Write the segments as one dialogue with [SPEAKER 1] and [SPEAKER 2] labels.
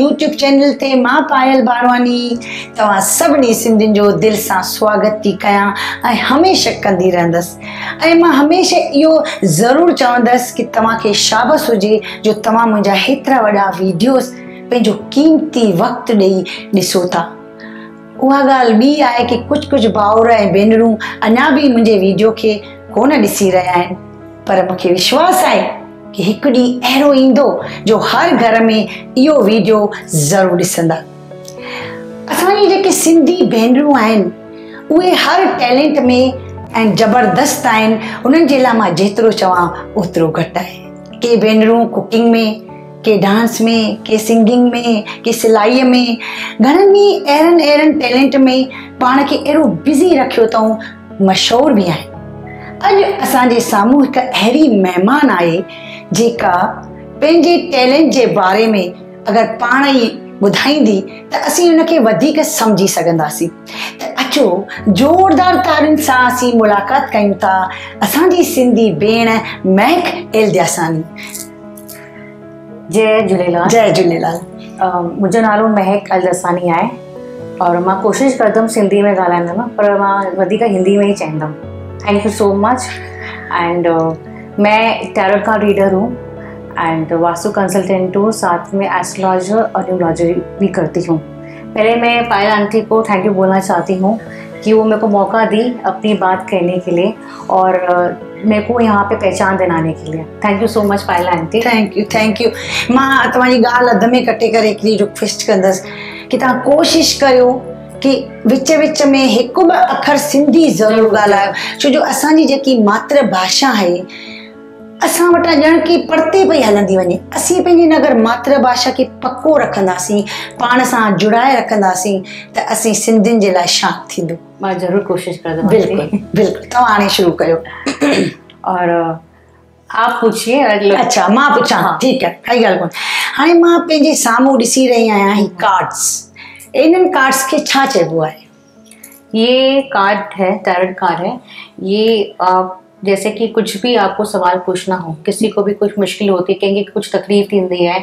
[SPEAKER 1] YouTube channel ते मां पायल बारवानी तव्हां सभिनी सिंधियुनि जो दिलि सां स्वागत थी कयां ऐं हमेशह कंदी रहंदसि। ऐं मां हमेशह इहो ज़रूरु चवंदसि कि तव्हांखे शाबस हुजे जो तव्हां मुंहिंजा हेतिरा वॾा वीडियोस पंहिंजो कीमती वक़्तु ॾेई ॾिसो था। उहा ॻाल्हि ॿी आहे कि कुझु भाउर ऐं भेनरूं अञा बि मुंहिंजे वीडियो खे कोन ॾिसी रहिया आहिनि, पर मूंखे विश्वास आहे कि हिकु ॾींहुं अहिड़ो ईंदो जो हर घर में इहो वीडियो ज़रूरु ॾिसंदा। असांजी जेके सिंधी भेनरूं आहिनि उहे हर टैलेंट में ऐं ज़बरदस्त आहिनि। उन्हनि जे लाइ मां जेतिरो चवां ओतिरो घटि आहे। के भेनरूं कुकिंग में, के डांस में, के सिंगिंग में, के सिलाईअ में, घणनि ई अहिड़नि टैलेंट में पाण खे अहिड़ो बिज़ी रखियो अथऊं, मशहूर बि आहिनि। अॼु असांजे साम्हूं हिकु अहिड़ी महिमान आहे जेका पंहिंजे टैलेंट जे बारे में अगरि पाण ई ॿुधाईंदी त असीं उनखे वधीक सम्झी सघंदासीं। त अचो ज़ोरदार तारियुनि सां असीं मुलाक़ात कयूं था असांजी सिंधी भेण महक एलदयासानी।
[SPEAKER 2] जय झूलेलाल।
[SPEAKER 1] जय झूलेलाल।
[SPEAKER 2] मुंहिंजो नालो महक एलदयासानी आहे और मां कोशिशि कंदमि सिंधी में ॻाल्हाइण में, पर मां वधीक हिंदी में ही चवंदमि। Thank you so much. And मैं टैरोट कार्ड रीडर हूँ एंड वास्तु कंसल्टेंट हूँ, साथ में एस्ट्रोलॉजर और न्यूमरोलॉजी भी करती हूँ। पहले मैं पायल आंटी को थैंक यू बोलना चाहती हूँ कि वो मेरे को मौका दी अपनी बात कहने के लिए और मेरे को यहाँ पे पहचान दिलाने के लिए। Thank you so much Payal aunty.
[SPEAKER 1] Thank you. मां तव्हांजी ॻाल्हि अध में कटे करे हिकिड़ी रिक्वेस्ट कंदसि कि तव्हां कोशिशि कयो कि विच में हिकु ॿ अखर सिंधी ज़रूरु ॻाल्हायो, छो जो असांजी जेकी मातृभाषा आहे असां वटां ॼण की परते पई हलंदी वञे। असीं पंहिंजी नगर मातृभाषा खे पको रखंदासीं, पाण सां जुड़ाए रखंदासीं त असीं सिंधियुनि जे लाइ शांत थींदो।
[SPEAKER 2] मां ज़रूरु कोशिशि कंदमि।
[SPEAKER 1] बिल्कुलु तव्हां हाणे शुरू कयो।
[SPEAKER 2] और आप पूछिए।
[SPEAKER 1] अच्छा मां पुछां? ठीकु आहे, काई ॻाल्हि कोन्हे। हाणे मां पंहिंजे साम्हूं ॾिसी रही आहियां ही कार्ड्स। इन्हनि कार्ड्स के छा चइबो आहे?
[SPEAKER 2] ये कार्ड है, टैरोट कार्ड है। ये जैसे कि कुछ भी आपको सवाल पूछना हो, किसी को भी कुछ मुश्किल होती है, कहेंगे कुछ तकलीफ थी है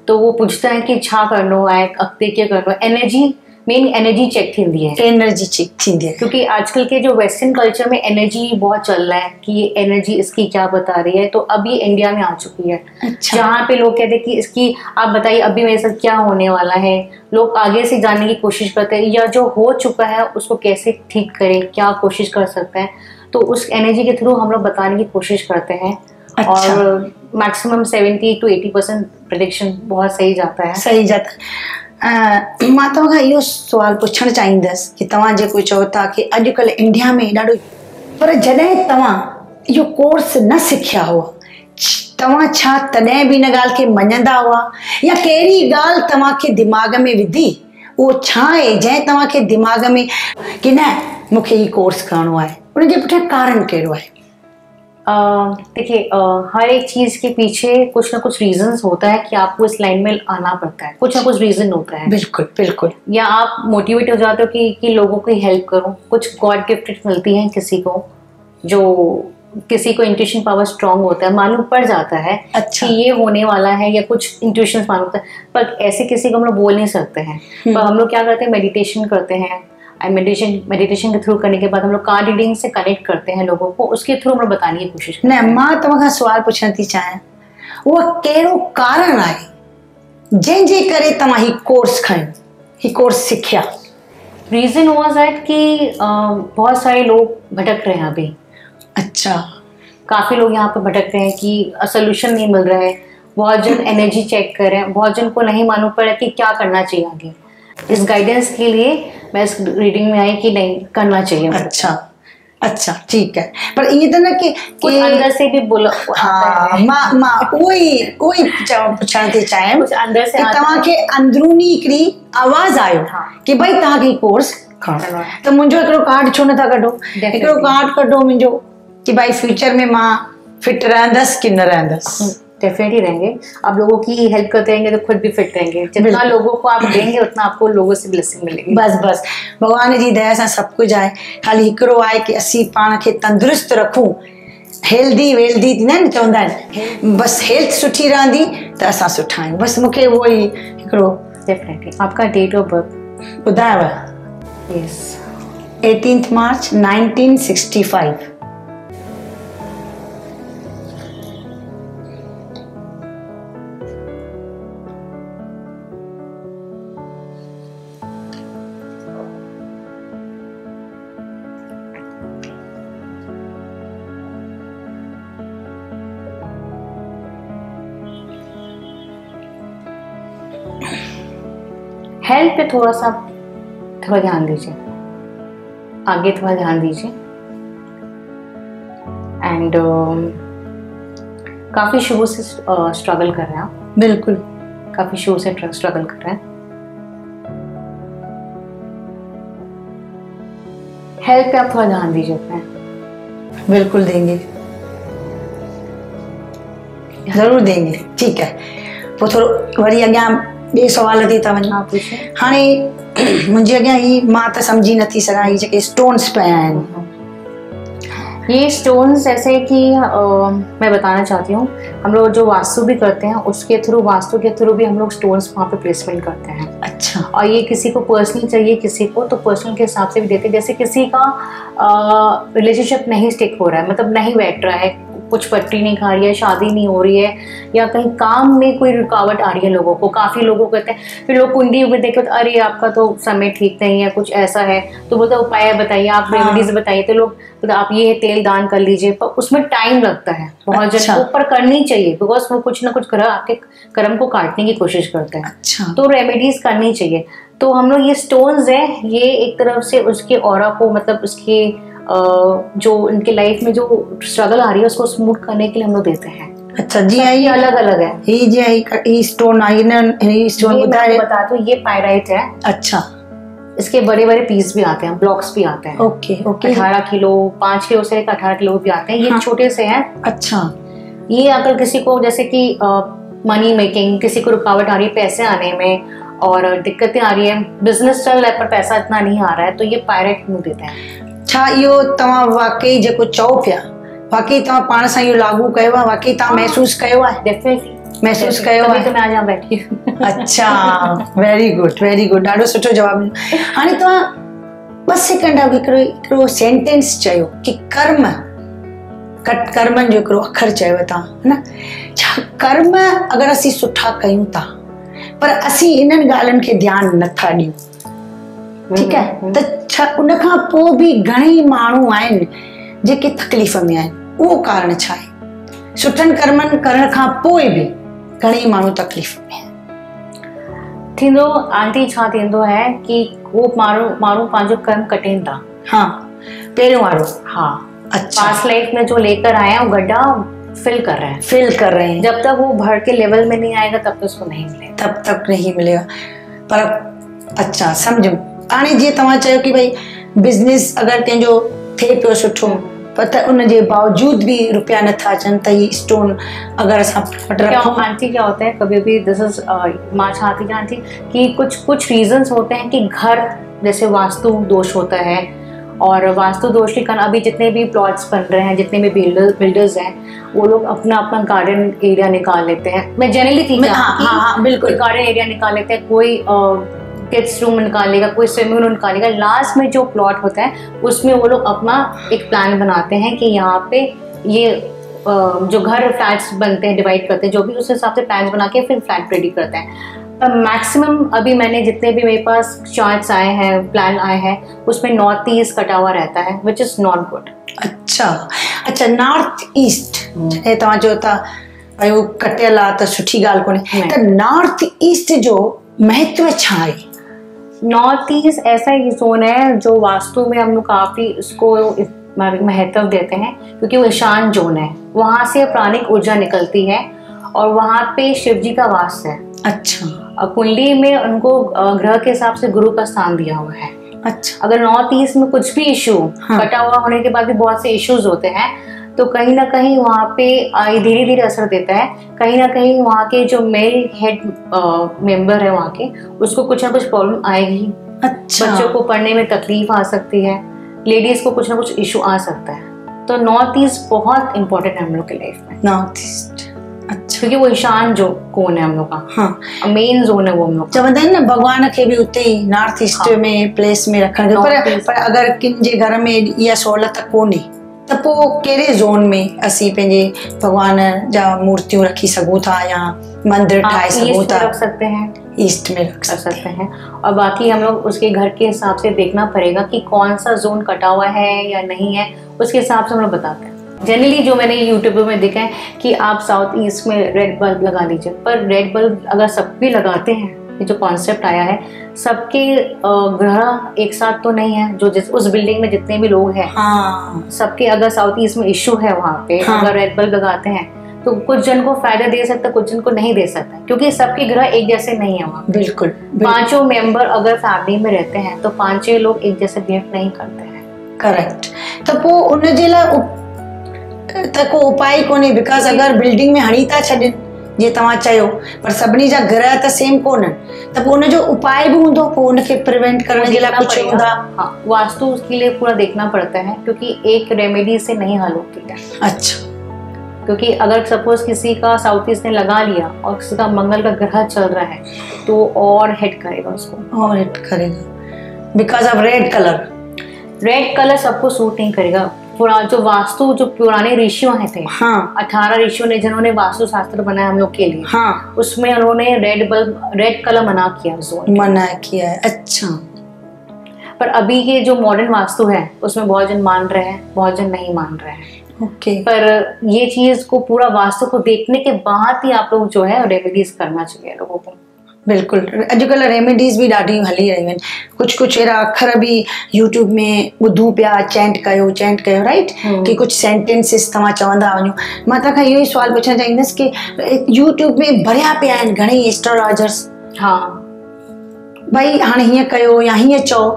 [SPEAKER 2] तो वो पूछता है कि छा करनो है, अॻिते क्या करनो है। एनर्जी मेन एनर्जी चेक थी है।
[SPEAKER 1] एनर्जी चेक थी है
[SPEAKER 2] क्योंकि आजकल के जो वेस्टर्न कल्चर में एनर्जी बहुत चल रहा है कि ये एनर्जी इसकी क्या बता रही है, तो अब ये इंडिया में आ चुकी है।
[SPEAKER 1] अच्छा।
[SPEAKER 2] जहाँ पे लोग कहते हैं कि इसकी आप बताइए अभी मेरे साथ क्या होने वाला है, लोग आगे से जानने की कोशिश करते हैं या जो हो चुका है उसको कैसे ठीक करें, क्या कोशिश कर सकते हैं, तो उस एनर्जी के थ्रू हम लोग बताने की कोशिश करते हैं।
[SPEAKER 1] अच्छा।
[SPEAKER 2] और मैक्सिमम 70 to 80% प्रेडिक्शन बहुत सही जाता है।
[SPEAKER 1] सही जाता है। मां तव्हां इहो सुवाल पुछणु चाहींदसि कि तव्हां जेको चओ था कि अॼुकल्ह इंडिया में ॾाढो, पर जॾहिं तव्हां इहो कोर्स न सिखिया हुआ तव्हां छा तॾहिं बि इन ॻाल्हि खे मञंदा हुआ या कहिड़ी ॻाल्हि तव्हांखे दिमाग़ में विधी? उहो छा आहे जंहिं तव्हांखे दिमाग़ में कि न मूंखे हीउ कोर्स करिणो आहे, उनजे पुठियां कारण कहिड़ो आहे?
[SPEAKER 2] देखिए हर एक चीज़ के पीछे कुछ ना कुछ रीजंस होता है कि आपको इस लाइन में आना पड़ता है, कुछ ना कुछ रीजन होता है।
[SPEAKER 1] बिल्कुल।
[SPEAKER 2] या आप मोटिवेट हो जाते हो कि लोगों की हेल्प करो। कुछ गॉड गिफ्टेड मिलती हैं किसी को, जो किसी को इंट्यूशन पावर स्ट्रांग होता है, मालूम पड़ जाता है।
[SPEAKER 1] अच्छा।
[SPEAKER 2] कि ये होने वाला है या कुछ इंट्यूशन मालूम होता है, पर ऐसे किसी को हम लोग बोल नहीं सकते हैं। पर हम लोग क्या करते हैं, मेडिटेशन करते हैं। मेडिटेशन के थ्रू करने के बाद हम लोग कार्ड रीडिंग से कनेक्ट करते हैं लोगों को, उसके थ्रू हम लोग बताने की कोशिश करते हैं।
[SPEAKER 1] न मां तव्हां सवाल पुछण थी चाहियां, उहो कहिड़ो कारण आहे जंहिंजे करे तव्हां ही कोर्स खयो, ही कोर्स सिखिया?
[SPEAKER 2] रीजन वाज दैट कि बहुत सारे लोग भटक रहे हैं अभी।
[SPEAKER 1] अच्छा।
[SPEAKER 2] काफी लोग यहाँ पे भटक रहे हैं कि सोल्यूशन नहीं मिल रहा है। बहुत जन एनर्जी चेक कर रहे हैं, बहुत जन को नहीं मालूम पड़ा कि क्या करना चाहिए आगे। इस गाइडेंस के लिए मैं इस रीडिंग में आई कि नहीं करना चाहिए।
[SPEAKER 1] अच्छा ठीक है। पर ये तो ना कि
[SPEAKER 2] अंदर से भी बोला।
[SPEAKER 1] हाँ मां कोई पुछण थी चाहियां
[SPEAKER 2] कुछ अंदर से
[SPEAKER 1] तव्हांखे अंदरूनी हिकिड़ी आवाज़ आयो कि भाई तव्हांखे कोर्स खणो, त मुंहिंजो हिकिड़ो कार्ड छो नथा कढो? हिकिड़ो कार्ड कढो मुंहिंजो कि भाई फ्यूचर में मां फिट रहंदसि कि न रहंदसि।
[SPEAKER 2] डेफिनेटली रहेंगे। आप लोगों की हेल्प करते रहेंगे तो खुद भी फिट रहेंगे। जितना लोगों को आप देंगे उतना आपको लोगों से ब्लेसिंग मिलेगी।
[SPEAKER 1] बस भगवान जी दया सां सभु कुझु आहे। खाली हिकिड़ो आहे कि असीं पाण खे तंदुरुस्त रखूं, हेल्दी वेल्दी न चवंदा आहिनि, बसि हेल्थ सुठी रहंदी त असां सुठा आहियूं। बसि मूंखे उहो ई हिकिड़ो
[SPEAKER 2] डेफिनेटली। आपका डेट ऑफ बर्थ
[SPEAKER 1] ॿुधायव?
[SPEAKER 2] यस
[SPEAKER 1] 18 मार्च 1965।
[SPEAKER 2] हेल्थ पे थोड़ा ध्यान दीजिए, आगे थोड़ा ध्यान दीजिए। एंड काफ़ी शुरू से स्ट्रगल कर रहे हैं आप।
[SPEAKER 1] बिल्कुल,
[SPEAKER 2] काफ़ी शुरू से स्ट्रगल कर रहे हैं। हेल्थ पे आप थोड़ा ध्यान दीजिए अपने।
[SPEAKER 1] बिल्कुल देंगे, ज़रूर देंगे। ठीक है, पोइ थोरो वरी अॻियां ॿिए सवाल ते था वञूं। हाणे मुंहिंजे अॻियां ही मां त सम्झी नथी सघां, ही जेके स्टोन्स पिया आहिनि,
[SPEAKER 2] ये स्टोन्स ऐसे कि मैं बताना चाहती हूँ, हम लोग जो वास्तु भी करते हैं उसके थ्रू, वास्तु के थ्रू भी हम लोग स्टोन्स वहाँ पे प्लेसमेंट करते हैं।
[SPEAKER 1] अच्छा।
[SPEAKER 2] और ये किसी को पर्सनल चाहिए, किसी को तो पर्सनल के हिसाब से भी देते हैं। जैसे किसी का रिलेशनशिप नहीं स्टिक हो रहा है, मतलब नहीं बैठ रहा है, कुछ पट्टी नहीं खा रही है, शादी नहीं हो रही है, या कहीं काम में कोई रुकावट आ रही है लोगों को, काफ़ी लोगों को कहते हैं, फिर लोग कुंडली में देखे तो अरे आपका तो समय ठीक नहीं है, कुछ ऐसा है, तो बोलते उपाय बताइए, आप रेमेडीज बताइए, तो लोग तो आप ये तेल दान कर लीजिए, पर उसमें टाइम लगता है बहुत जन को, पर करनी चाहिए, बिकॉज वो कुछ ना कुछ ग्रह आपके कर्म को काटने की कोशिश करते हैं।
[SPEAKER 1] अच्छा।
[SPEAKER 2] तो रेमेडीज करनी चाहिए। तो हम लोग ये स्टोन्स है, ये एक तरफ से उसके ऑरा को, मतलब उसके जो इनके लाइफ में जो स्ट्रगल आ रही है उसको स्मूथ करने के लिए हम लोग देते हैं।
[SPEAKER 1] अच्छा जी, ये
[SPEAKER 2] अलग अलग है।
[SPEAKER 1] ये स्टोन आई ना, ये स्टोन
[SPEAKER 2] बता दो, ये पायराइट है।
[SPEAKER 1] अच्छा।
[SPEAKER 2] इसके बड़े बड़े पीस भी आते हैं, ब्लॉक्स भी आते हैं।
[SPEAKER 1] Okay okay.
[SPEAKER 2] 18 किलो, 5 किलो से 18 किलो भी आते हैं। ये छोटे से हैं।
[SPEAKER 1] अच्छा।
[SPEAKER 2] ये अगर किसी को जैसे कि मनी मेकिंग, किसी को रुकावट आ रही है पैसे आने में और दिक्कतें आ रही है, बिजनेस चल रहा है पर पैसा इतना नहीं आ रहा है, तो ये पायराइट मुंह देते हैं।
[SPEAKER 1] छा इहो तव्हां वाकई जेको चओ पिया, वाकई तव्हां पाण सां इहो लागू कयो आहे? वाकई तव्हां महसूस कयो आहे?
[SPEAKER 2] डेफिनेटली
[SPEAKER 1] महसूस कयो आहे।
[SPEAKER 2] तो मैं आज यहाँ बैठी हूँ।
[SPEAKER 1] अच्छा, वेरी गुड वेरी गुड, ॾाढो सुठो जवाबु। हाणे तव्हां 2 सेकंड हिकिड़ो सेंटेंस चयो कि कर्म, कर्मनि जो हिकिड़ो अखर चयो तव्हां, है न? छा कर्म अगरि असीं सुठा कयूं था पर असीं इन्हनि ॻाल्हियुनि खे ध्यानु नथा ॾियूं, ठीकु आहे, त छा उन खां पोइ बि घणेई माण्हू आहिनि जेके तकलीफ़ में आहिनि? उहो कारण छा आहे? सुठनि कर्मनि करण खां पोइ बि घणेई माण्हू तकलीफ़ में आहिनि।
[SPEAKER 2] थींदो आंटी, छा थींदो है कि वो माण्हू पंहिंजो कर्म कटेनि था।
[SPEAKER 1] हाँ, पहिरियों वारो।
[SPEAKER 2] हाँ।
[SPEAKER 1] अच्छा।
[SPEAKER 2] पास्ट लाइफ में जो लेकर आए हैं वो गड्ढा फिल कर रहे हैं। जब तक वो भर के लेवल में नहीं आएगा तब तक उसको नहीं मिलेगा।
[SPEAKER 1] तब तक नहीं मिलेगा। पर अच्छा सम्झो, हाणे जीअं तव्हां चयो कि भई बिज़नेस अगरि कंहिंजो थिए पियो सुठो, पर त उन जे बावजूद भी रुपया नथा अचनि, त ही स्टोन अगरि असां
[SPEAKER 2] आंटी क्या होता है, कभी भी दिस इज मां चाहती आंटी कि कुछ रीजंस होते हैं कि घर जैसे वास्तु दोष होता है, और वास्तु दोष के कारण अभी जितने भी प्लॉट्स बन रहे हैं, जितने भी बिल्डर्स हैं, वो लोग अपना गार्डन एरिया निकाल लेते हैं। मैं जनरली थी बिल्कुल गार्डन एरिया निकाल लेते हैं, कोई किड्स रूम निकालेगा, कोई स्विमिंग रूम निकालेगा, लास्ट में जो प्लॉट होता है उसमें वो लोग अपना एक प्लान बनाते हैं कि यहाँ पे ये जो घर फ्लैट्स बनते हैं डिवाइड करते हैं, जो भी उस हिसाब से प्लान बना के फिर फ्लैट रेडी करते हैं। मैक्सिमम अभी मैंने जितने भी मेरे पास चार्ट्स आए हैं, प्लान आए हैं, उसमें नॉर्थ ईस्ट कटा हुआ रहता है, विच इज नॉट गुड।
[SPEAKER 1] अच्छा अच्छा, नॉर्थ ईस्ट तव्हां चओ था भई वो कटियल आहे त सुठी ॻाल्हि कोन्हे, त नॉर्थ ईस्ट जो महत्व छा आहे?
[SPEAKER 2] नॉर्थ ईस्ट ऐसा ही जोन है जो वास्तु में हम लोग काफी इसको महत्व देते हैं, क्योंकि वो ईशान जोन है, वहां से प्राणिक ऊर्जा निकलती है और वहां पे शिव जी का वास है।
[SPEAKER 1] अच्छा।
[SPEAKER 2] कुंडली में उनको ग्रह के हिसाब से गुरु का स्थान दिया हुआ है।
[SPEAKER 1] अच्छा।
[SPEAKER 2] अगर नॉर्थ ईस्ट में कुछ भी इशू, कटा हुआ होने के बाद भी बहुत से इश्यूज होते हैं, तो कहीं ना कहीं वहाँ पे धीरे धीरे असर देता है। कहीं ना कहीं वहाँ के जो मेल हेड मेंबर है वहाँ के, उसको कुछ ना कुछ प्रॉब्लम आएगी।
[SPEAKER 1] अच्छा।
[SPEAKER 2] बच्चों को पढ़ने में तकलीफ आ सकती है, लेडीज को कुछ ना कुछ इशू आ सकता है। तो नॉर्थ ईस्ट बहुत इंपॉर्टेंट है हम लोग के लाइफ में।
[SPEAKER 1] नॉर्थ ईस्ट, अच्छा,
[SPEAKER 2] क्योंकि वो ईशान जो कोन है हम लोग का,
[SPEAKER 1] हाँ,
[SPEAKER 2] मेन जोन है वो हम लोग का।
[SPEAKER 1] चवंदा आहिनि न भॻवान खे बि उते ई नॉर्थ ईस्ट
[SPEAKER 2] हाँ।
[SPEAKER 1] में प्लेस में रखण पर अगरि किन जे घर में इहा सहूलियत कोन्हे त पोइ कहिड़े ज़ोन में असीं पंहिंजे भॻवान जा मूर्तियूं रखी सघूं था या मंदिर ठाहे सघूं था?
[SPEAKER 2] रख सकते हैं,
[SPEAKER 1] ईस्ट में रख
[SPEAKER 2] सकते हैं। और बाकी हम लोग उसके घर के हिसाब से देखना पड़ेगा कि कौन सा जोन कटा हुआ है या नहीं है, उसके हिसाब से हम लोग बताते हैं। जनरली जो मैंने यूट्यूब में देखा है कि आप साउथ ईस्ट में रेड बल्ब लगा लीजिए, पर रेड बल्ब अगर सब भी लगाते हैं, ये जो कॉन्सेप्ट आया है, सबके ग्रह एक साथ तो नहीं है, जो उस बिल्डिंग में जितने भी लोग हैं,
[SPEAKER 1] हाँ,
[SPEAKER 2] सबके अगर साउथ ईस्ट में इश्यू है वहाँ पे,
[SPEAKER 1] हाँ,
[SPEAKER 2] अगर रेड बल्ब लगाते हैं तो कुछ जन को फायदा दे सकता है, कुछ जन को नहीं दे सकता, क्योंकि सबके ग्रह एक जैसे नहीं है वहाँ।
[SPEAKER 1] बिल्कुल,
[SPEAKER 2] पांचों मेंबर अगर फैमिली में रहते हैं तो पांचों लोग एक जैसे बिहेव नहीं करते हैं।
[SPEAKER 1] करेक्ट। त पोइ उन जे लाइ त को उपाय कोन्हे, बिकॉज अगरि बिल्डिंग में हणी था छॾनि जीअं तव्हां चयो, पर सभिनी जा ग्रह त सेम कोन्हनि, त पोइ उनजो उपाय बि हूंदो, पोइ उनखे प्रिवेंट करण जे लाइ कुझु हूंदा?
[SPEAKER 2] हाँ, वास्तु उसके लिए पूरा देखना पड़ता है, क्योंकि एक रेमेडी से नहीं हल होती है।
[SPEAKER 1] अच्छा,
[SPEAKER 2] क्योंकि अगर सपोज किसी का साउथ ईस्ट ने लगा लिया और किसी का मंगल का ग्रह चल रहा है तो और हिट करेगा उसको,
[SPEAKER 1] और हिट करेगा because of red colour.
[SPEAKER 2] Red colour सबको सूट नहीं करेगा। जो वास्तु जो पुराने ऋषियों थे,
[SPEAKER 1] हाँ,
[SPEAKER 2] 18 ऋषियों ने जिन्होंने वास्तु शास्त्र बनाया हम लोग के लिए,
[SPEAKER 1] हाँ,
[SPEAKER 2] उसमें उन्होंने रेड कलर मना किया,
[SPEAKER 1] मना किया है। अच्छा,
[SPEAKER 2] पर अभी के जो मॉडर्न वास्तु है उसमें बहुत जन मान रहे हैं, बहुत जन नहीं मान रहे हैं।
[SPEAKER 1] ओके,
[SPEAKER 2] पर ये चीज को पूरा वास्तु को देखने के बाद ही आप लोग जो है रेमेडीज करना चाहिए लोगों को।
[SPEAKER 1] बिल्कुल, अॼुकल्ह रेमेडीज़ बि ॾाढियूं हली रहियूं आहिनि, कुझु कुझु अहिड़ा अखर बि यूट्यूब में ॿुधूं पिया, चैंट कयो, राइट, कि कुझु सेंटेंसिस तव्हां चवंदा वञो। मां तव्हांखां इहो ई सुवाल पुछणु चाहींदसि कि यूट्यूब में भरिया पिया आहिनि घणेई एस्ट्रोलॉजर्स,
[SPEAKER 2] हाँ,
[SPEAKER 1] भई हाणे हीअं कयो या हीअं चओ,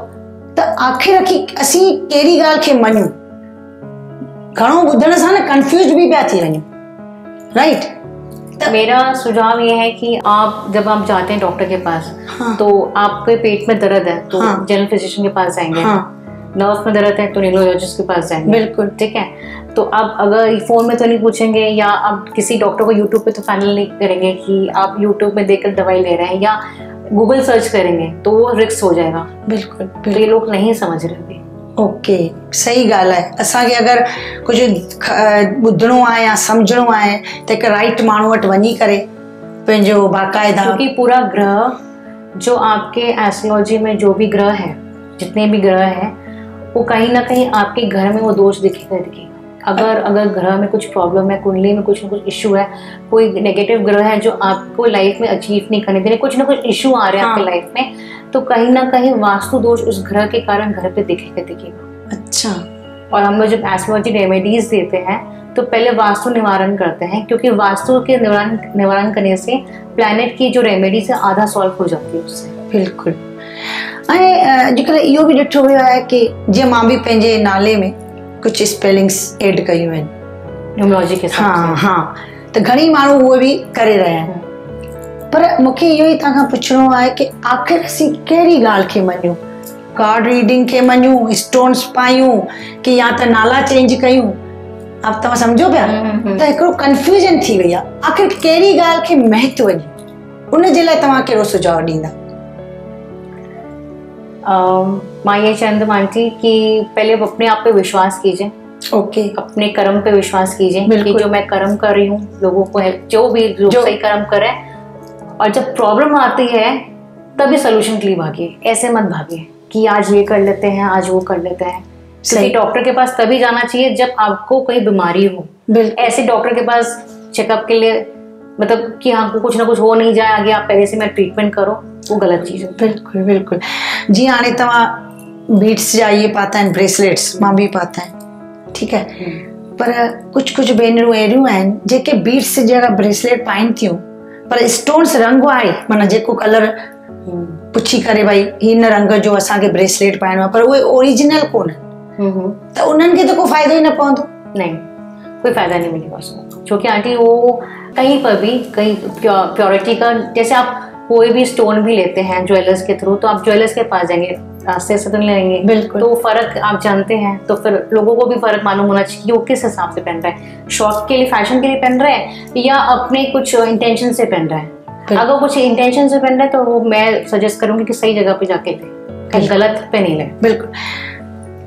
[SPEAKER 1] त आख़िर असीं कहिड़ी ॻाल्हि खे मञूं? घणो ॿुधण सां न कंफ्यूज भी पिया थी वञूं, राइट।
[SPEAKER 2] मेरा सुझाव ये है कि आप जब आप जाते हैं डॉक्टर के पास,
[SPEAKER 1] हाँ,
[SPEAKER 2] तो आपके पेट में दर्द है तो
[SPEAKER 1] हाँ,
[SPEAKER 2] जनरल फिजिशियन के पास जाएंगे,
[SPEAKER 1] हाँ,
[SPEAKER 2] नर्व में दर्द है तो न्यूरोलॉजिस्ट के पास जाएंगे,
[SPEAKER 1] बिल्कुल,
[SPEAKER 2] ठीक है। तो आप अगर फोन में तो नहीं पूछेंगे या आप किसी डॉक्टर को यूट्यूब पे तो फाइनल नहीं करेंगे कि आप यूट्यूब में देखकर दवाई ले रहे हैं, या गूगल सर्च करेंगे तो वो रिस्क हो जाएगा।
[SPEAKER 1] बिल्कुल,
[SPEAKER 2] तो ये लोग नहीं समझ रहे।
[SPEAKER 1] ओके, सही ॻाल्हि आहे। असांखे अगरि कुझु ॿुधणो आहे या सम्झणो आहे त हिकु राइट माण्हू वटि वञी करे पंहिंजो बाक़ाइदा,
[SPEAKER 2] क्योंकि पूरा ग्रह जो आपके एस्ट्रोलॉजी में जो भी ग्रह है, जितने भी ग्रह हैं, वो कहीं ना कहीं आपके घर में वो दोष दिखेगा। अगर ग्रह में कुछ प्रॉब्लम है, कुंडली में कुछ ना कुछ इशू है, कोई नेगेटिव ग्रह है जो आपको लाइफ में अचीव नहीं करने दे रहे, कुछ ना कुछ इशू आ रहे हैं आपके लाइफ में, तो कहीं ना कहीं वास्तु दोष उस ग्रह के कारण घर पे दिखेगा।
[SPEAKER 1] अच्छा,
[SPEAKER 2] और हम लोग जब एस्ट्रोलॉजी रेमेडीज देते हैं तो पहले वास्तु निवारण करते हैं, क्योंकि वास्तु के निवारण करने से प्लैनेट की जो रेमेडीज है आधा सॉल्व हो जाती है उससे।
[SPEAKER 1] बिल्कुल। ऐं अॼुकल्ह इहो बि ॾिठो वियो आहे कि जीअं मां बि पंहिंजे नाले में कुझु स्पेलिंग्स एड कयूं आहिनि
[SPEAKER 2] न्यूमरोलॉजी के साथ।
[SPEAKER 1] हाँ, हाँ, त घणी माण्हू उहे बि करे रहिया आहिनि, पर मूंखे इहो ई तव्हां खां पुछणो आहे कि आख़िर असीं कहिड़ी ॻाल्हि खे मञूं? कार्ड रीडिंग खे मञूं, स्टोन्स पायूं, कि या त नाला चेंज कयूं? अब तव्हां सम्झो पिया त हिकिड़ो कंफ्यूजन थी वई आहे। आख़िर कहिड़ी ॻाल्हि खे महत्व ॾियूं, उन जे लाइ तव्हां कहिड़ो सुझाव ॾींदा?
[SPEAKER 2] मां ये चंद मानती कि पहले अपने आप पे विश्वास कीजिए।
[SPEAKER 1] ओके,
[SPEAKER 2] अपने कर्म पे विश्वास कीजिए कि जो मैं कर्म कर रही हूँ, लोगों को जो भी लोग सही कर्म करें, और जब प्रॉब्लम आती है तभी सोल्यूशन के लिए भागिए, ऐसे मत भागिए कि आज ये कर लेते हैं, आज वो कर लेते हैं। क्योंकि डॉक्टर के पास तभी जाना चाहिए जब आपको कोई बीमारी हो। ऐसे डॉक्टर के पास चेकअप के लिए, मतलब कि हाँ कुछ ना कुछ हो नहीं जाए आगे, आप पहले से मैं ट्रीटमेंट करो, वो गलत चीज़ है।
[SPEAKER 1] बिल्कुल, बिल्कुल। जी, हाणे तव्हां बीट्स जा ये पाता आहिनि, ब्रेसलेट्स मां भी पाता आहिनि, ठीक है, पर कुछ भेनरूं अहिड़ियूं आहिनि जेके बीट्स जहिड़ा ब्रेसलेट पाइनि थियूं, पर स्टोन्स रंग आहे, माना जेको कलर पुछी करे भई हिन रंग जो असांखे ब्रेसलेट पाइणो आहे, पर उहे ओरिजिनल कोन, त उन्हनि खे त कोई फ़ाइदो ई न पवंदो।
[SPEAKER 2] नहीं, कोई फायदा नहीं मिलेगा उसको, क्योंकि आंटी वो कहीं पर भी कहीं प्योरिटी का, जैसे आप कोई भी स्टोन भी लेते हैं ज्वेलर्स के थ्रू, तो आप ज्वेलर्स के पास जाएंगे, रास्ते से तो नहीं लेंगे।
[SPEAKER 1] बिल्कुल।
[SPEAKER 2] तो फर्क आप जानते हैं, तो फिर लोगों को भी फर्क मालूम होना चाहिए कि वो किस हिसाब से पहन रहे हैं, शौक के लिए, फैशन के लिए पहन रहे हैं या अपने कुछ इंटेंशन से पहन रहे हैं। अगर कुछ इंटेंशन से पहन रहे हैं तो वो मैं सजेस्ट करूंगी कि सही जगह पे जाके ले, कहीं गलत पे नहीं ले।
[SPEAKER 1] बिल्कुल।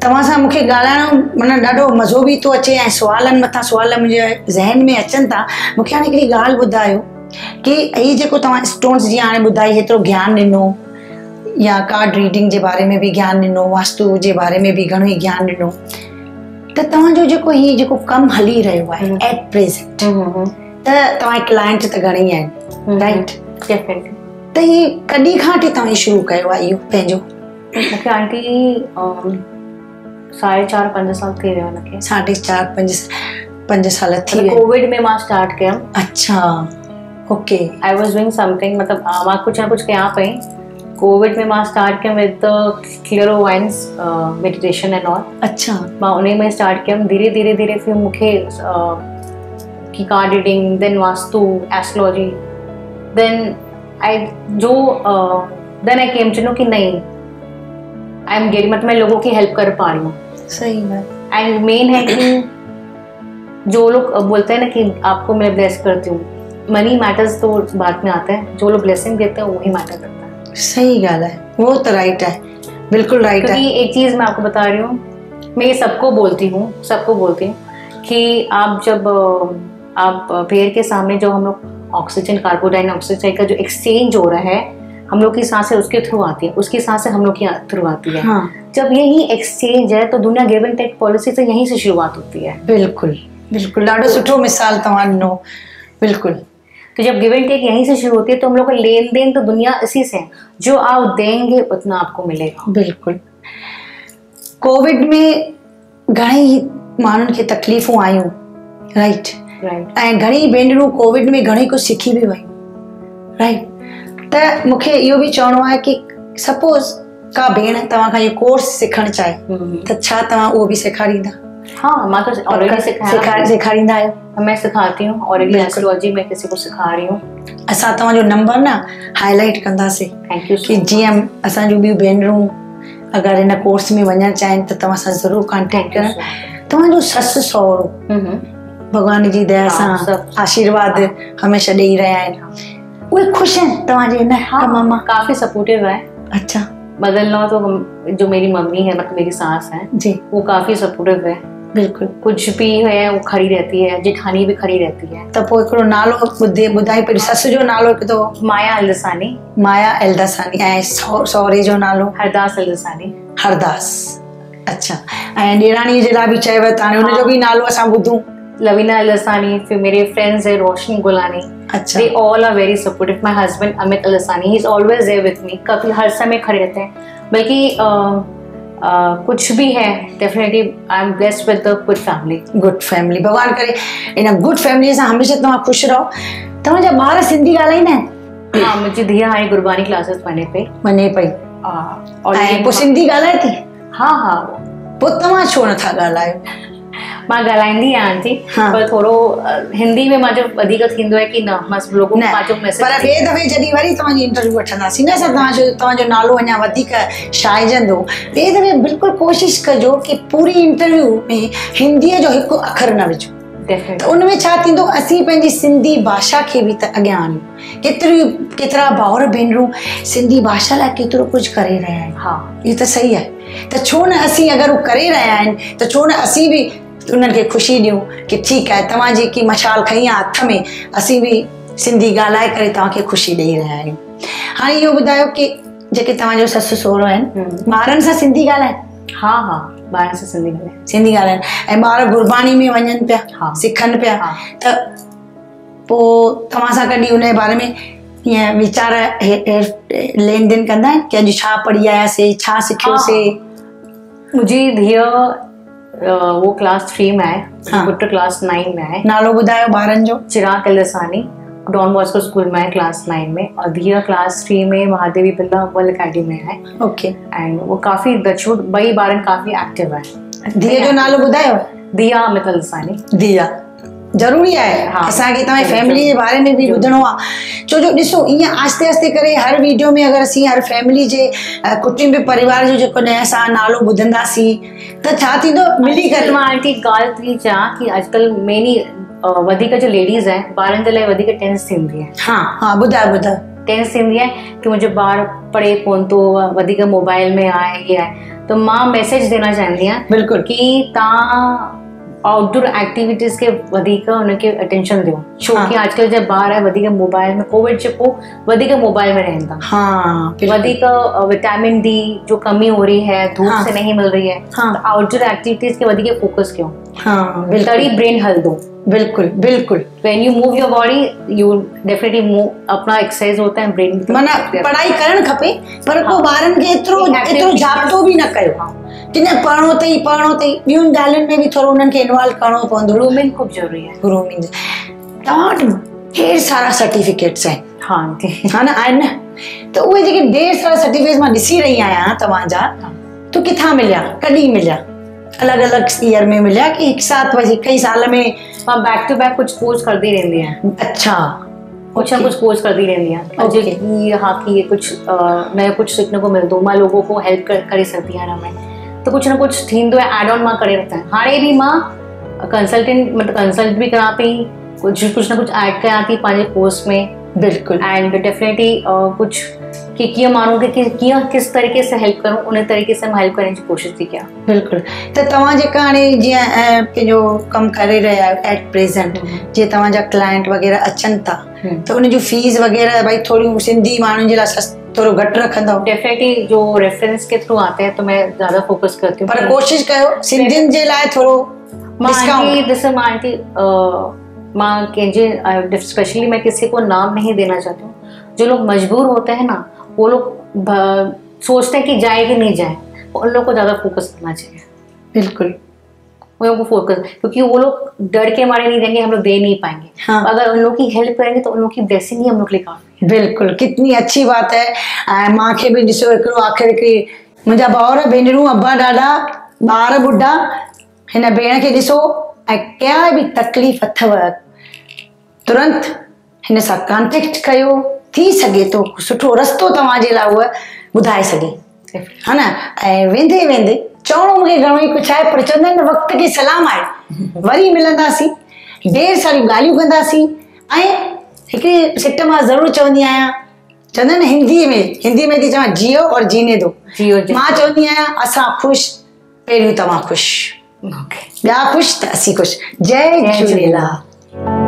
[SPEAKER 1] तव्हां सां मूंखे ॻाल्हाइणो माना ॾाढो मज़ो बि थो अचे ऐं सुवालनि मथां सुवाल मुंहिंजे ज़हन में अचनि था। मूंखे हाणे हिकिड़ी ॻाल्हि ॿुधायो कि हीअ जेको तव्हां स्टोन्स जीअं हाणे ॿुधाई, हेतिरो ज्ञान ॾिनो, या कार्ड रीडिंग जे बारे में बि ज्ञान ॾिनो, वास्तु जे बारे में बि घणो ई ज्ञान ॾिनो, त तव्हांजो जेको कमु हली रहियो आहे एट प्रेज़ेंट, त तव्हांजे क्लाइंट त घणेई आहिनि, राइट? त हीअ कॾहिं खां वठी तव्हां शुरू कयो आहे इहो पंहिंजो?
[SPEAKER 2] मूंखे आंटी 4.5-5 साल थी विया मूंखे।
[SPEAKER 1] 4.5 साल थी विया।
[SPEAKER 2] कोविड में मां स्टार्ट कया।
[SPEAKER 1] अच्छा, okay.
[SPEAKER 2] I was doing something, मतलब मां कुछ ना कुछ कया पई। कोविड में मां स्टार्ट कया विद क्लियरोवाइंस मेडिटेशन एंड ऑल।
[SPEAKER 1] अच्छा।
[SPEAKER 2] मां उन्हीं में स्टार्ट कया। धीरे धीरे फिर मूंखे की card reading, then vastu, astrology, then I came to know कि नहीं, आई एम गेटिंग, मतलब मैं लोगों की हेल्प कर पा रही हूँ।
[SPEAKER 1] सही है।
[SPEAKER 2] एंड मेन है कि जो लोग बोलते हैं ना कि आपको मैं ब्लेस करती हूँ, मनी मैटर्स तो बाद में आता है, जो लोग ब्लेसिंग देते हैं वही मैटर करता है।
[SPEAKER 1] सही गाल है, वो तो राइट है, बिल्कुल राइट है।
[SPEAKER 2] क्योंकि एक चीज मैं आपको बता रही हूँ, मैं ये सबको बोलती हूँ कि आप जब आप पेड़ के सामने जो हम लोग ऑक्सीजन, कार्बन डाइऑक्साइड का जो एक्सचेंज हो रहा है, हम लोग की सांसें उसके थ्रू आती है, उसकी सांसें हम लोग की थ्रू आती है।
[SPEAKER 1] हाँ।
[SPEAKER 2] जब यही एक्सचेंज है तो दुनिया गिव एंड टेक पॉलिसी से यहीं से शुरुआत होती है।
[SPEAKER 1] बिल्कुल बिल्कुल, ॾाढो सुठो मिसाल तव्हां ॾिनो। बिल्कुल।
[SPEAKER 2] तो जब गिव एंड टेक यहीं से शुरू होती है तो हम लोग का लेन देन तो दुनिया इसी से है, जो आप देंगे उतना आपको मिलेगा।
[SPEAKER 1] बिल्कुल। कोविड में घणेई माण्हुनि खे तकलीफ़ूं आयूं, राइट? ऐं घणी भेनरूं कोविड में घणेई कुझु सिखी बि वयूं, राइट? त मूंखे इहो बि चवणो आहे कि सपोज का भेण तव्हां खां इहो कोर्स सिखणु चाहे त छा तव्हां उहो बि सेखारींदा?
[SPEAKER 2] हाँ, मैं तो ऑलरेडी
[SPEAKER 1] सेखारींदा आहियो?
[SPEAKER 2] मैं सिखाती हूँ, ऑलरेडी एस्ट्रोलॉजी में किसी को सिखा रही हूँ।
[SPEAKER 1] असां तव्हांजो नंबर न हाईलाइट कंदासीं।
[SPEAKER 2] Thank you.
[SPEAKER 1] कि जीअं असांजूं ॿियूं भेनरूं अगरि हिन कोर्स में वञणु चाहिनि त तव्हां सां ज़रूरु कॉन्टेक्ट करनि। तव्हांजो ससु सहुरो भॻवान जी दया सां आशीर्वाद हमेशह ॾेई रहिया आहिनि, उहे ख़ुशि आहिनि तव्हांजे हिन कम मां?
[SPEAKER 2] काफी सपोर्टिव है।
[SPEAKER 1] अच्छा।
[SPEAKER 2] बदलना तो जो मेरी मम्मी है, मतलब मेरी सास है
[SPEAKER 1] जी, वो
[SPEAKER 2] काफी सपोर्टिव है।
[SPEAKER 1] बिल्कुल।
[SPEAKER 2] कुछ भी है वो खड़ी रहती है, जेठानी भी खड़ी रहती है।
[SPEAKER 1] त पोइ हिकिड़ो नालो ॿुधाई पहिरीं। ससु जो नालो हिकु तो
[SPEAKER 2] माया एल्दसानी।
[SPEAKER 1] माया एल्दसानी। ऐं सहुरे जो नालो?
[SPEAKER 2] हरदास एल्दसानी।
[SPEAKER 1] हरदास। अच्छा। ऐं ॾेराणीअ जे लाइ बि चयव त हाणे हुनजो बि नालो असां ॿुधूं?
[SPEAKER 2] लवीना एल्दसानी। फिर मेरे फ्रेंड्स है रोशनी गुलानी।
[SPEAKER 1] अच्छा।
[SPEAKER 2] They all are very supportive. My husband Amit Alasani, he's always there with me. कभी हर समय खड़े रहते हैं। बल्कि कुछ भी है, definitely I'm blessed with the good family. Good family.
[SPEAKER 1] भगवान करे इन गुड फैमिली सां हमेशह तव्हां ख़ुशि रहो। तव्हांजा ॿार सिंधी ॻाल्हाईंदा आहिनि?
[SPEAKER 2] हाँ, मुंहिंजी धीउ हाणे गुरबानी क्लासेस वञे पई।
[SPEAKER 1] ऐं पोइ सिंधी ॻाल्हाए थी?
[SPEAKER 2] हाँ।
[SPEAKER 1] पोइ तव्हां छो नथा ॻाल्हायो?
[SPEAKER 2] मां ॻाल्हाईंदी आहियां आंटी, पर थोरो हिंदी में मुंहिंजो वधीक थींदो आहे कि न बस लोगों को मुंहिंजो मैसेज। पर
[SPEAKER 1] ॿिए दफ़े जॾहिं वरी तव्हांजी इंटरव्यू वठंदासीं न, तव्हांजो नालो अञा वधीक छाइजंदो, ॿिए दफ़े बिल्कुलु कोशिशि कजो कि पूरी इंटरव्यू में हिंदीअ जो हिकु अखर न विझो। त उनमें छा थींदो, असीं पंहिंजी सिंधी भाषा खे बि त अॻियां आणियूं। केतिरा भाउर भेनरूं सिंधी भाषा लाइ केतिरो कुझु करे रहिया आहिनि। हा, इहो त सही आहे। त छो न असीं अगरि उहे करे रहिया आहिनि त छो न असीं बि उन्हनि खे ख़ुशी ॾियूं कि ठीकु आहे, तव्हां जेकी मशाल खई आहे हथ में, असीं बि सिंधी ॻाल्हाए करे तव्हांखे ख़ुशी ॾेई रहिया आहियूं। हाणे इहो ॿुधायो कि जेके तव्हांजो ससु सहुरो आहिनि, ॿारनि सां सिंधी ॻाल्हाइनि?
[SPEAKER 2] हाँ, ॿारनि सां
[SPEAKER 1] सिंधी ॻाल्हाइनि। ऐं ॿार गुरबाणी में वञनि पिया, सिखनि पिया, त पोइ तव्हां सां कॾहिं उन जे बारे में ईअं वीचार लेन देन कंदा आहिनि कि अॼु छा पढ़ी आयासीं, छा सिखियोसीं?
[SPEAKER 2] मुंहिंजी धीउ वो क्लास 3 में है, पुट क्लास 9 में है।
[SPEAKER 1] नालो ॿुधायो ॿारनि जो? चिराग
[SPEAKER 2] एल्दसानी, डॉन बॉस्को स्कूल में है क्लास 9 में, और धीउ क्लास 3 में महादेवी बिरला वर्ल्ड अकेडमी में है।
[SPEAKER 1] ओके।
[SPEAKER 2] एंड वो काफी दचूट, ॿई ॿारनि काफी एक्टिव है।
[SPEAKER 1] धीउ जो नालो ॿुधायो?
[SPEAKER 2] दिया अमित एल्दसानी।
[SPEAKER 1] दिया। ज़रूरी आहे असांखे तव्हांजी फैमिली जे बारे में बि ॿुधणो आहे छो जो ॾिसो ईअं आस्ते आस्ते करे हर वीडियो में अगरि असीं हर फैमिली जे कुटुंब परिवार जो जेको नएं असां नालो ॿुधंदासीं त छा थींदो मिली करे।
[SPEAKER 2] मां आंटी ॻाल्हि थी चवां कि अॼुकल्ह मेनली वधीक जो लेडीज़ आहिनि ॿारनि जे लाइ वधीक टेंस थींदी आहे।
[SPEAKER 1] हा ॿुधायो
[SPEAKER 2] टेंस थींदी आहे कि मुंहिंजो ॿारु पढ़े कोन थो वधीक मोबाइल में आहे ये आहे त मां मैसेज देना चाहींदी आहियां
[SPEAKER 1] बिल्कुलु
[SPEAKER 2] कि तव्हां आउटडोर एक्टिविटीज़ के वधीक उनखे अटेंशन ॾियो छो कि अॼुकल्ह जा ॿार वधीक मोबाइल में कोविड जे पोइ वधीक मोबाइल में रहनि था। वधीक विटामिन डी जो कमी हो रही है धूप से नहीं मिल रही है तो आउटडोर एक्टिविटीज़ के वधीक फोकस कयो तड़ी ब्रेन हलंदो।
[SPEAKER 1] बिल्कुल बिल्कुल
[SPEAKER 2] when you move your body you definitely move अपना एक्सरसाइज होता है ब्रेन
[SPEAKER 1] माना पढ़ाई करण खपे पर को ॿारनि खे एतिरो जाप्तो बि न कयो कि न पढ़णो अथई ॿियुनि ॻाल्हियुनि में बि थोरो उन्हनि खे इन्वॉल्व करणो पवंदो।
[SPEAKER 2] ग्रूमिंग खूब ज़रूरी है।
[SPEAKER 1] ग्रूमिंग तव्हां वटि ढेर सारा सर्टिफिकेट्स आहिनि हा न आहिनि न त उहे जेके ढेर सारा सर्टिफिकेट्स मां ॾिसी रही आहियां तव्हांजा तो किथां मिलिया कॾहिं मिलिया अलग अलग ईयर में मिलिया कि एक साथ वही कई साल में
[SPEAKER 2] मां बैक टू बैक कुछ कोर्स करती रहंदी आहियां।
[SPEAKER 1] अच्छा
[SPEAKER 2] कुछ ना कुछ कोर्स करती रहंदी आहियां हाँ कि ये कुछ नया कुछ सीखने को मिलंदो मां लोगों को हेल्प करे सकती आहियां मैं तो कुछ ना कुछ थींदो है एड ऑन मां करे रखंदा आहिनि। हाणे बि मां कंसल्टेंट मतलब कंसल्ट भी करा पई कुछ ना कुछ ऐड कयां थी पंहिंजे कोर्स में।
[SPEAKER 1] बिल्कुल एंड
[SPEAKER 2] डेफिनेटली कुछ कि कीअं माण्हू खे कीअं किस तरीके से हेल्प करूं उन तरीके से मां हेल्प करण जी कोशिश थी कयां।
[SPEAKER 1] बिल्कुल त तव्हां जेका हाणे जीअं पंहिंजो कमु करे रहिया आहियो एट प्रेज़ेंट जीअं तव्हांजा क्लाइंट वग़ैरह अचनि था त उन जूं फीस वग़ैरह भाई थोड़ी सिंधी माण्हुनि जे लाइ थोड़ो घटि रखंदव।
[SPEAKER 2] डेफिनेटली जो रेफरेंस के थ्रू आते हैं तो मैं ज्यादा फोकस करती हूँ
[SPEAKER 1] पर कोशिश कयो सिंधियुनि जे लाइ थोरो डिस्काउंट।
[SPEAKER 2] मां आंटी मां कंहिंजे स्पेशली मैं किसी को नाम नहीं देना चाहती हूँ। जो लोग मजबूर होते हैं ना वो लोग सोचते हैं कि जाए कि नहीं जाए उन लोगों को ज़्यादा फोकस करना चाहिए।
[SPEAKER 1] बिल्कुल
[SPEAKER 2] वो लोगों को फोकस क्योंकि वो लोग डर के मारे नहीं देंगे हम लोग दे नहीं पाएंगे। अगर उन लोग की हेल्प करेंगे तो उन लोग की ब्लेसिंग ही हम लोग के लिए काफ़ी।
[SPEAKER 1] बिल्कुल कितनी अच्छी बात है। मां खे बि ॾिसो हिकिड़ो आख़िर हिकिड़ी मुंहिंजा भाउर भेनरूं अब्बा ॾाॾा ॿार ॿुढा हिन भेण खे ॾिसो ऐं क्या बि तकलीफ़ अथव तुरंत हिन सां कॉन्टेक्ट कयो थी सघे तो सुठो रस्तो तव्हांजे लाइ उहा ॿुधाए सघे हा न। ऐं वेंदे वेंदे चवणो मूंखे घणो ई कुझु आहे पर चवंदा आहिनि वक़्त खे सलाम आहे वरी मिलंदासीं ढेर सारियूं ॻाल्हियूं कंदासीं ऐं हिकिड़ी सिट मां ज़रूरु चवंदी आहियां चवंदा आहिनि हिंदी में थी चवां जियो और जीने दो मां चवंदी आहियां असां ख़ुशि पहिरियों तव्हां ख़ुशि ॿिया ख़ुशि त असीं ख़ुशि। जय झूलेलाल।